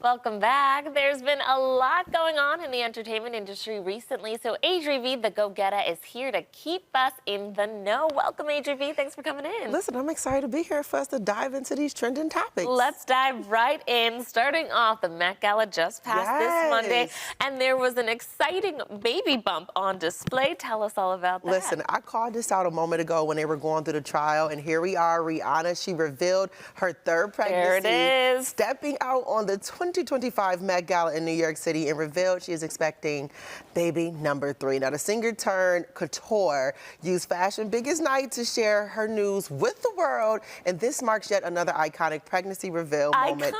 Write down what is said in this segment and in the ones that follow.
Welcome back. There's been a lot going on in the entertainment industry recently, so Adri V, the go-getter, is here to keep us in the know. Welcome, Adri V. Thanks for coming in. Listen, I'm excited to be here for us to dive into these trending topics. Let's dive right in. Starting off, the Met Gala just passed this Monday, and there was an exciting baby bump on display. Tell us all about that. Listen, I called this out a moment ago when they were going through the trial, and here we are, Rihanna. She revealed her third pregnancy. There it is. Stepping out on the 2025 Met Gala in New York City and revealed she is expecting baby number 3. Now, the singer turned couture used Fashion Biggest Night to share her news with the world, and this marks yet another iconic pregnancy reveal moment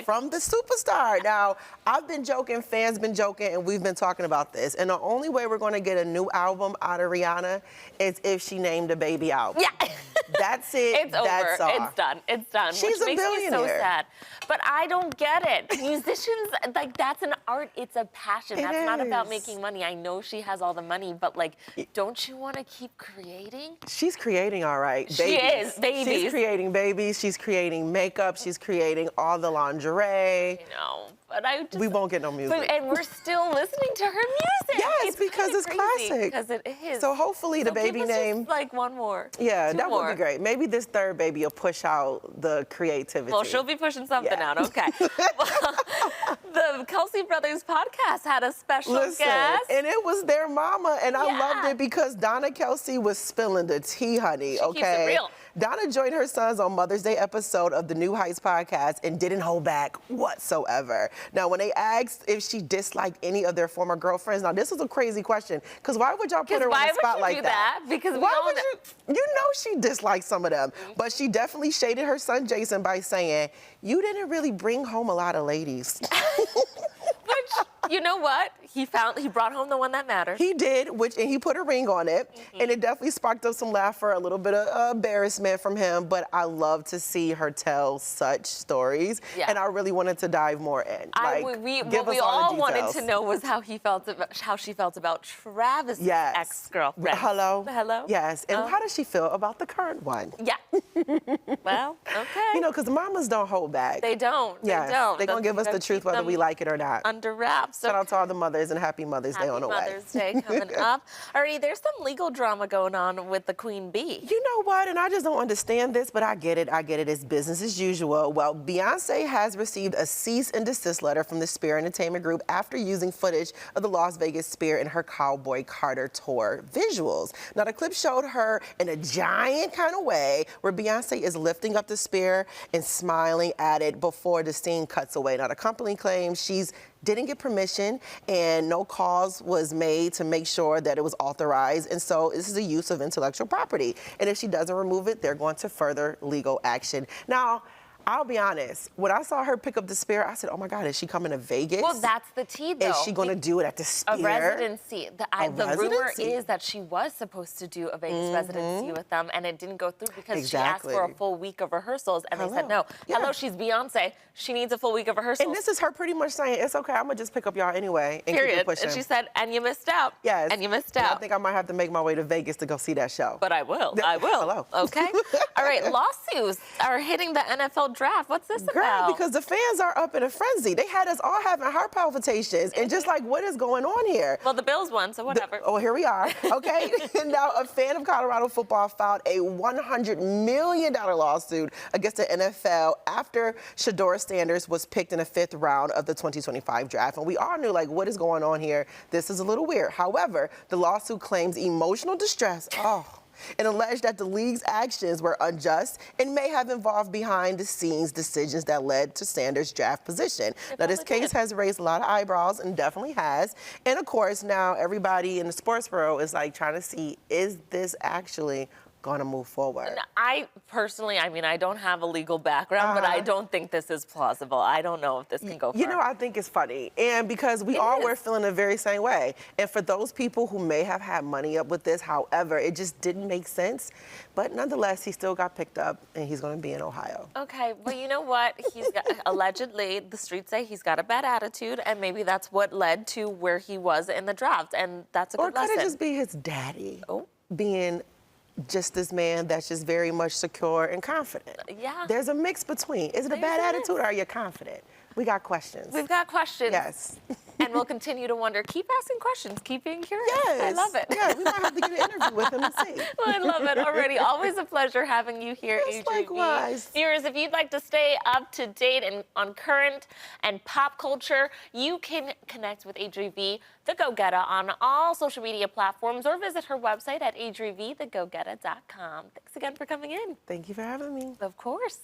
from the superstar. Now, I've been joking, fans been joking, and we've been talking about this, and the only way we're going to get a new album out of Rihanna is if she named a baby out. Yeah. That's it. It's That's over. all. It's done. It's done. She's which a makes billionaire. me so sad. But I don't get it. Musicians, like, that's an art. It's a passion. That's not about making money. I know she has all the money, but, like, don't you want to keep creating? She's creating all right. She is. Babies. She's creating babies. She's creating makeup. She's creating all the lingerie. I know. But we won't get no music. And we're still listening to her music. Yes, because it's classic. Because it is. So hopefully the baby name. Like one more. Yeah, that would be great. Maybe this third baby will push out the creativity. Well, she'll be pushing something out. Okay. The Kelsey Brothers podcast had a special guest. And it was their mama, and I loved it because Donna Kelsey was spilling the tea, honey. She keeps it real. Donna joined her sons on Mother's Day episode of the New Heights podcast and didn't hold back whatsoever. Now, when they asked if she disliked any of their former girlfriends, now this is a crazy question, because why would y'all put her on the spot like that? Because why would you know she disliked some of them, but she definitely shaded her son Jason by saying, you didn't really bring home a lot of ladies. Which, you know what? He brought home the one that mattered. He did, and he put a ring on it, and it definitely sparked up some laughter, a little bit of embarrassment from him, but I love to see her tell such stories, and I really wanted to dive more in. What we all wanted to know was how she felt about Travis's ex-girlfriend. Hello? Yes, and how does she feel about the current one? Yeah. Well, okay. You know, because mamas don't hold back. They don't. Yes. They don't. They're going to give us the truth whether we like it or not. Under wraps. Shout out to all the mothers and happy Mother's Day on the way. Happy Mother's Day coming up. Alrighty, there's some legal drama going on with the Queen Bee. You know what? And I just don't understand this, but I get it. It's business as usual. Well, Beyonce has received a cease and desist letter from the Spear Entertainment Group after using footage of the Las Vegas Spear in her Cowboy Carter tour visuals. Now, the clip showed her in a giant kind of way where Beyonce is lifting up the spear and smiling at it before the scene cuts away. Now, the company claims she's didn't get permission and no cause was made to make sure that it was authorized. And so this is a use of intellectual property. And if she doesn't remove it, they're going to further legal action. Now, I'll be honest, when I saw her pick up the spear, I said, oh my God, is she coming to Vegas? Well, that's the tea, though. Is she going to do it at the Spear? A residency. The rumor is that she was supposed to do a Vegas residency with them, and it didn't go through because she asked for a full week of rehearsals, and they said no. Hello, she's Beyonce. She needs a full week of rehearsals. And this is her pretty much saying, it's okay, I'm going to just pick up y'all anyway and keep it pushing. And she said, and you missed out. Yes. And you missed out. I think I might have to make my way to Vegas to go see that show. But I will. I will. Hello. Okay. All right, lawsuits are hitting the NFL draft. What's this about? Girl, because the fans are up in a frenzy. They had us all having heart palpitations and just like, what is going on here? Well, the Bills won, so whatever. Here we are, okay? Now, a fan of Colorado football filed a $100 million lawsuit against the NFL after Shador Sanders was picked in the 5th round of the 2025 draft. And we all knew, like, what is going on here? This is a little weird. However, the lawsuit claims emotional distress. And alleged that the league's actions were unjust and may have involved behind-the-scenes decisions that led to Sanders' draft position. Now, this case has raised a lot of eyebrows and definitely has. And, of course, now everybody in the sports world is, like, trying to see, is this actually going to move forward? I personally, I mean, I don't have a legal background, but I don't think this is plausible. I don't know if this can go far. You know, I think it's funny. And because we all were feeling the very same way. And for those people who may have had money up with this, however, it just didn't make sense. But nonetheless, he still got picked up and he's going to be in Ohio. Okay, well, you know what? He's got, allegedly, the streets say he's got a bad attitude, and maybe that's what led to where he was in the draft. And that's a good lesson. Or could it just be his daddy being just this man that's just very much secure and confident. Yeah. There's a mix between. Is it a bad attitude or are you confident? We got questions. We've got questions. Yes. And we'll continue to wonder. Keep asking questions. Keep being curious. Yes. I love it. Yeah, we might have to get an interview with him and see. Well, I love it already. Always a pleasure having you here, Yes, Adri V. likewise. Viewers, if you'd like to stay up to date and on current and pop culture, you can connect with Adri V, the Go-Getter, on all social media platforms or visit her website at adrivthegogetta.com. Thanks again for coming in. Thank you for having me. Of course.